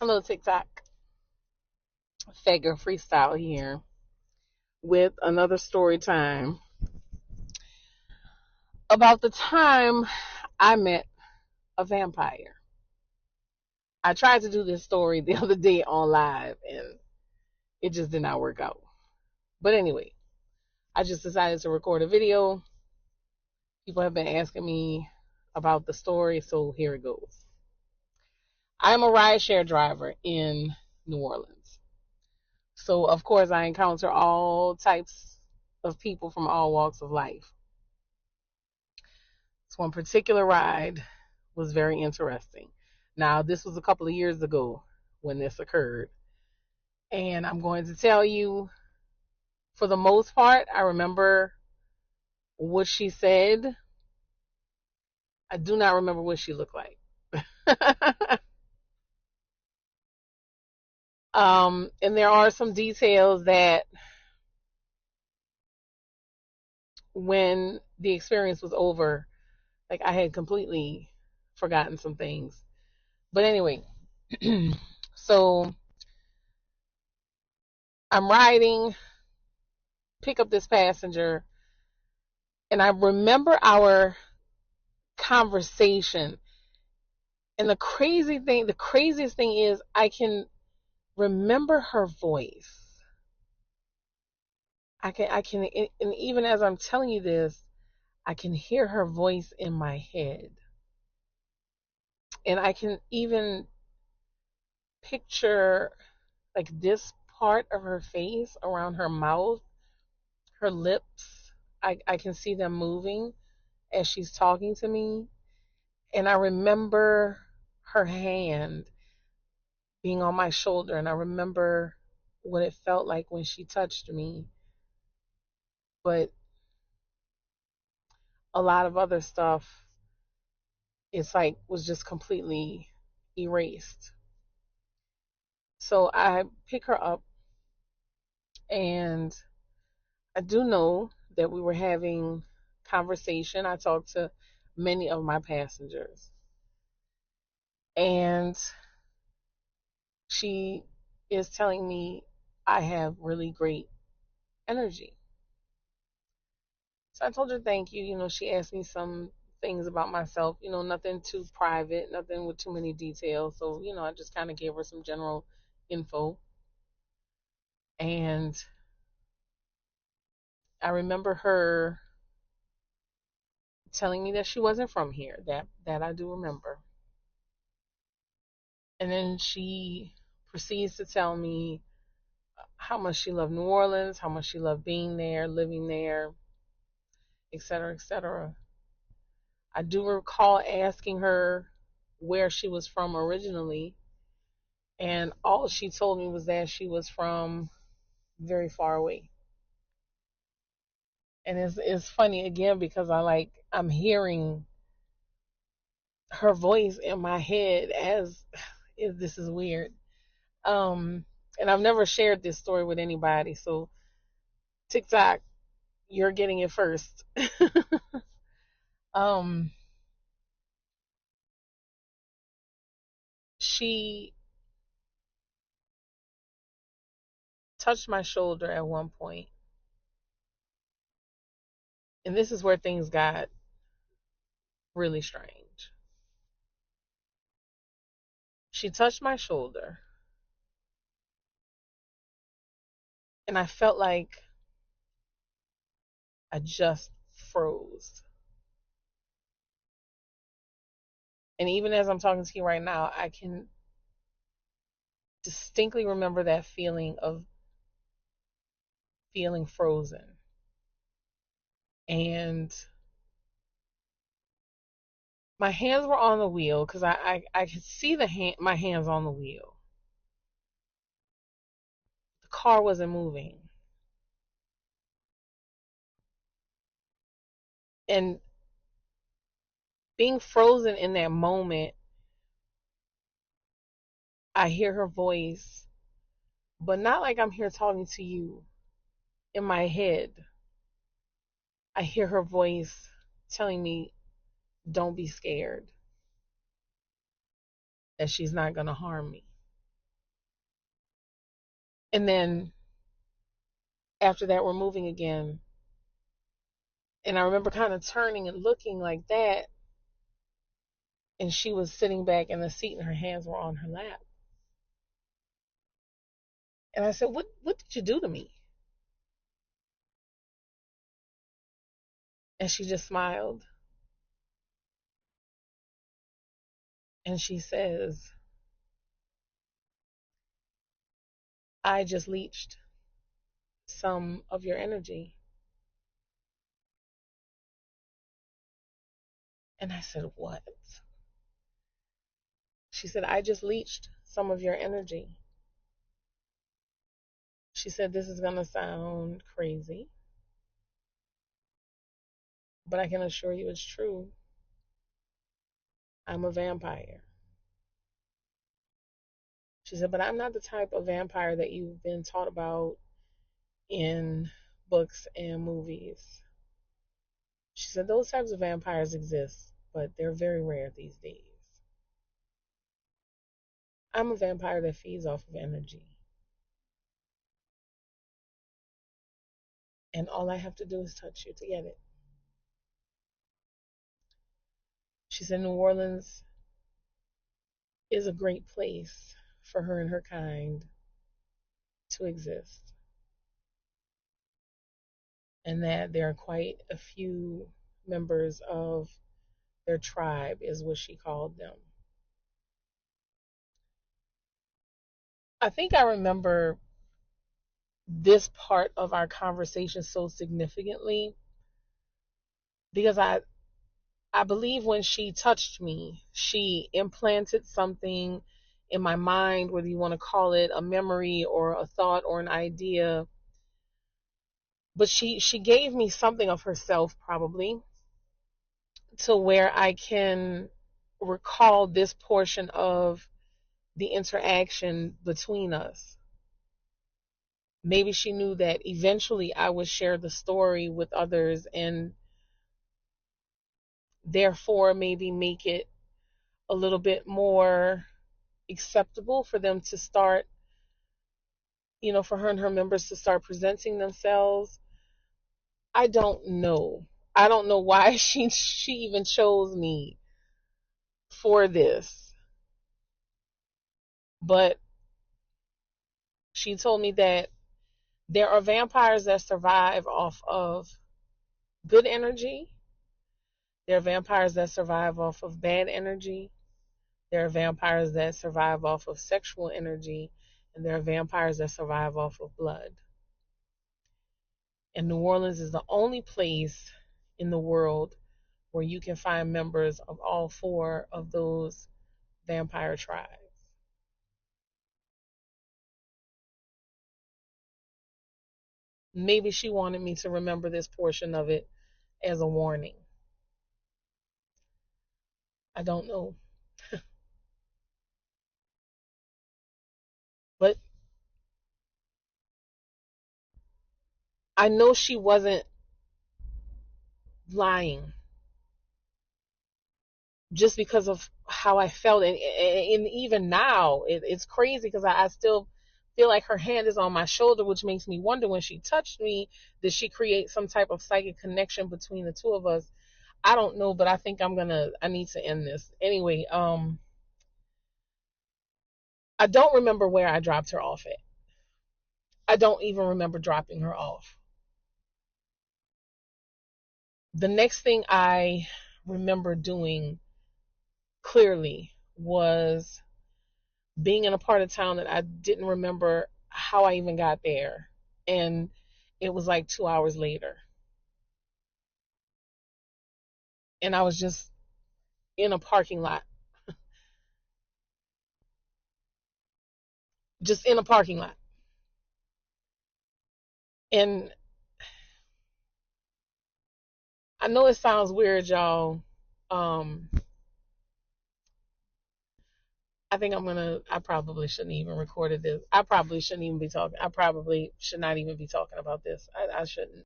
Hello, TikTok. Fagger Freestyle here with another story time about the time I met a vampire. I tried to do this story the other day on live and it just did not work out. But anyway, I just decided to record a video. People have been asking me about the story, so here it goes. I'm a rideshare driver in New Orleans. So, of course, I encounter all types of people from all walks of life. This one particular ride was very interesting. Now, this was a couple of years ago when this occurred. And I'm going to tell you, for the most part, I remember what she said. I do not remember what she looked like. And there are some details that when the experience was over, like I had completely forgotten some things. But anyway, so I'm riding, pick up this passenger, and I remember our conversation. And the craziest thing is I can remember her voice. And even as I'm telling you this, I can hear her voice in my head. And I can even picture like this part of her face around her mouth, her lips. I can see them moving as she's talking to me. And I remember her hand being on my shoulder, and I remember what it felt like when she touched me. But a lot of other stuff, it's like was just completely erased. So I pick her up, and I do know that we were having conversation. I talked to many of my passengers, and she is telling me I have really great energy. So I told her thank you. She asked me some things about myself, nothing too private, nothing with too many details. So, I just kind of gave her some general info. And I remember her telling me that she wasn't from here. That I do remember. And then she proceeds to tell me how much she loved New Orleans, how much she loved being there, living there, et cetera, et cetera. I do recall asking her where she was from originally, and all she told me was that she was from very far away. And it's funny again because I'm hearing her voice in my head as if this is weird. Um and I've never shared this story with anybody, so TikTok, you're getting it first. um she touched my shoulder at one point, and this is where things got really strange. She touched my shoulder, and I felt like I just froze. And even as I'm talking to you right now, I can distinctly remember that feeling of feeling frozen. And my hands were on the wheel because I could see my hands on the wheel. The car wasn't moving. And being frozen in that moment, I hear her voice, but not like I'm here talking to you. In my head, I hear her voice telling me, don't be scared, that she's not going to harm me. And then after that, we're moving again. And I remember kind of turning and looking like that. And she was sitting back in the seat and her hands were on her lap. And I said, what did you do to me? And she just smiled. And she says, I just leached some of your energy. And I said, what? She said, I just leached some of your energy. She said, this is going to sound crazy, but I can assure you it's true. I'm a vampire. She said, but I'm not the type of vampire that you've been taught about in books and movies. She said, those types of vampires exist, but they're very rare these days. I'm a vampire that feeds off of energy. And all I have to do is touch you to get it. She said, New Orleans is a great place for her and her kind to exist. And that there are quite a few members of their tribe, is what she called them. I think I remember this part of our conversation so significantly because I believe when she touched me, she implanted something in my mind, whether you want to call it a memory or a thought or an idea. But she gave me something of herself, probably, to where I can recall this portion of the interaction between us. Maybe she knew that eventually I would share the story with others and therefore maybe make it a little bit more acceptable for them to start, for her and her members to start presenting themselves. I don't know. I don't know why she even chose me for this. But she told me that there are vampires that survive off of good energy. There are vampires that survive off of bad energy. There are vampires that survive off of sexual energy. And there are vampires that survive off of blood. And New Orleans is the only place in the world where you can find members of all four of those vampire tribes. Maybe she wanted me to remember this portion of it as a warning. I don't know. But I know she wasn't lying just because of how I felt. And even now, it's crazy because I still feel like her hand is on my shoulder, which makes me wonder when she touched me, did she create some type of psychic connection between the two of us? I don't know, but I think I need to end this. Anyway, I don't remember where I dropped her off at. I don't even remember dropping her off. The next thing I remember doing clearly was being in a part of town that I didn't remember how I even got there. And it was like 2 hours later. And I was just in a parking lot. Just in a parking lot. And I know it sounds weird, y'all. I think I probably shouldn't even recorded this. I probably shouldn't even be talking. I probably should not even be talking about this. I shouldn't.